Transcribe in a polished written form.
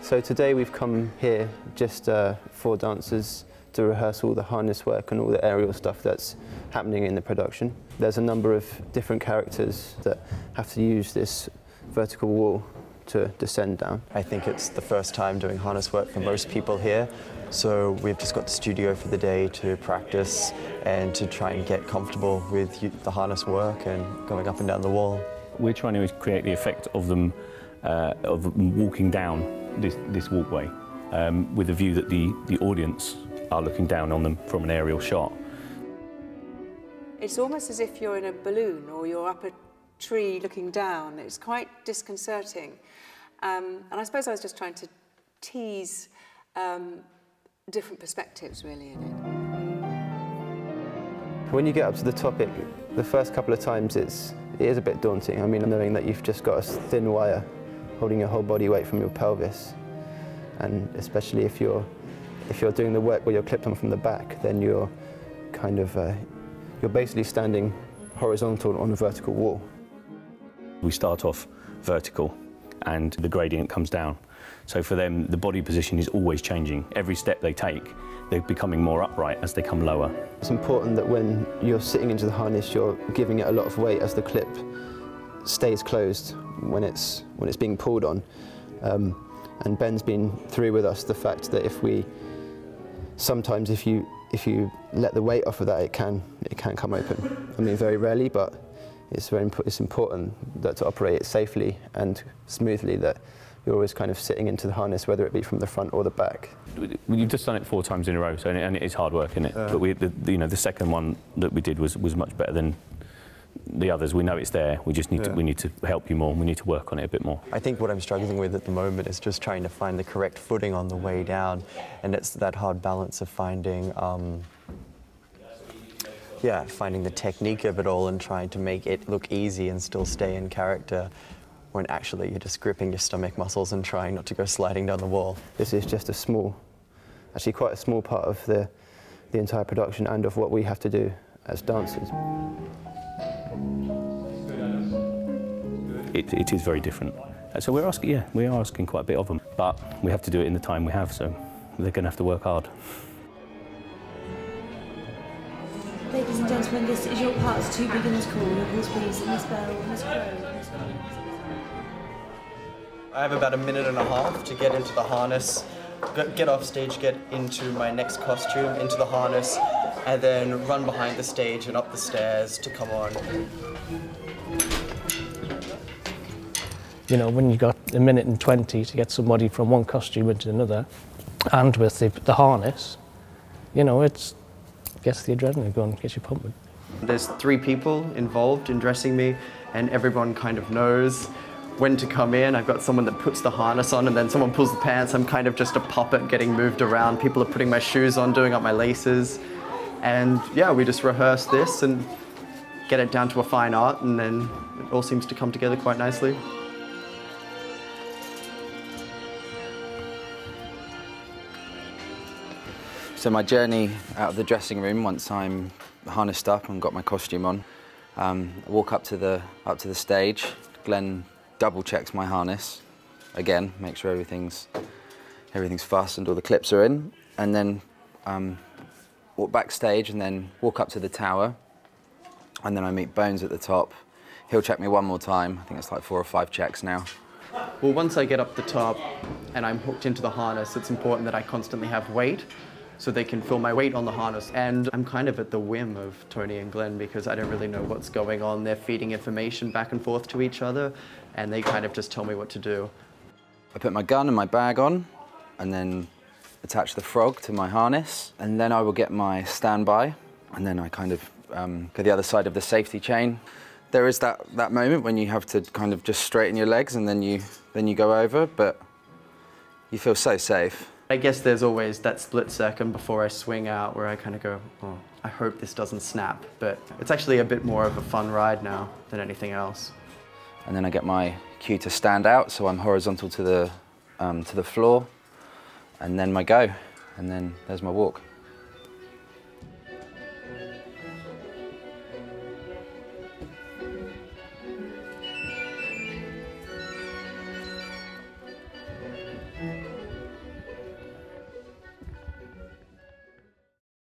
So today we've come here just for dancers to rehearse all the harness work and all the aerial stuff that's happening in the production. There's a number of different characters that have to use this vertical wall to descend down. I think it's the first time doing harness work for most people here, so we've just got the studio for the day to practice and to try and get comfortable with the harness work and going up and down the wall. We're trying to create the effect of them walking down this walkway with a view that the audience are looking down on them from an aerial shot. It's almost as if you're in a balloon or you're up a tree looking down. It's quite disconcerting. And I suppose I was just trying to tease different perspectives really in it. When you get up to the top, the first couple of times it is a bit daunting. I mean, knowing that you've just got a thin wire holding your whole body weight from your pelvis, and especially if you're doing the work where you're clipped on from the back, then you're kind of you're basically standing horizontal on a vertical wall. We start off vertical and the gradient comes down. So for them, the body position is always changing. Every step they take, they're becoming more upright as they come lower. It's important that when you're sitting into the harness, you're giving it a lot of weight as the clip stays closed when it's being pulled on. And Ben's been through with us the fact that sometimes if you let the weight off of that, it can come open. I mean, very rarely, but it's important that to operate it safely and smoothly, that you're always kind of sitting into the harness, whether it be from the front or the back. You've just done it 4 times in a row, so and it is hard work, isn't it? But the second one that we did was much better than the others. We know it's there. We just need to help you more. We need to work on it a bit more. I think what I'm struggling with at the moment is just trying to find the correct footing on the way down, and it's that hard balance of finding finding the technique of it all and trying to make it look easy and still stay in character, when actually you're just gripping your stomach muscles and trying not to go sliding down the wall. This is just actually quite a small part of the entire production and of what we have to do as dancers. It is very different. So we are asking quite a bit of them, but we have to do it in the time we have, so they're going to have to work hard. Ladies and gentlemen, this is your parts 2 beginners call with Miss Bees, Miss Bell, Miss Crow, Miss Crow. I have about a minute and a half to get into the harness, get off stage, get into my next costume, into the harness, and then run behind the stage and up the stairs to come on. You know, when you've got a minute and 20 to get somebody from one costume into another, and with the harness, you know, gets the adrenaline going, gets you pumping. There's 3 people involved in dressing me, and everyone kind of knows when to come in. I've got someone that puts the harness on, and then someone pulls the pants. I'm kind of just a puppet getting moved around. People are putting my shoes on, doing up my laces. And yeah, we just rehearse this and get it down to a fine art, and then it all seems to come together quite nicely. So my journey out of the dressing room, once I'm harnessed up and got my costume on, I walk up to the stage. Glen double checks my harness again, make sure everything's fastened, all the clips are in, and then walk backstage and then walk up to the tower, and then I meet Bones at the top. He'll check me one more time. I think it's like 4 or 5 checks now. Well, once I get up the top and I'm hooked into the harness, it's important that I constantly have weight, so they can feel my weight on the harness. And I'm kind of at the whim of Tony and Glen, because I don't really know what's going on. They're feeding information back and forth to each other, and they kind of just tell me what to do. I put my gun and my bag on, and then attach the frog to my harness, and then I will get my standby, and then I kind of go the other side of the safety chain. There is that moment when you have to kind of just straighten your legs, and then you go over, but you feel so safe. I guess there's always that split second before I swing out where I kind of go, oh, I hope this doesn't snap. But it's actually a bit more of a fun ride now than anything else. And then I get my cue to stand out, so I'm horizontal to the floor, and then my go, and then there's my walk.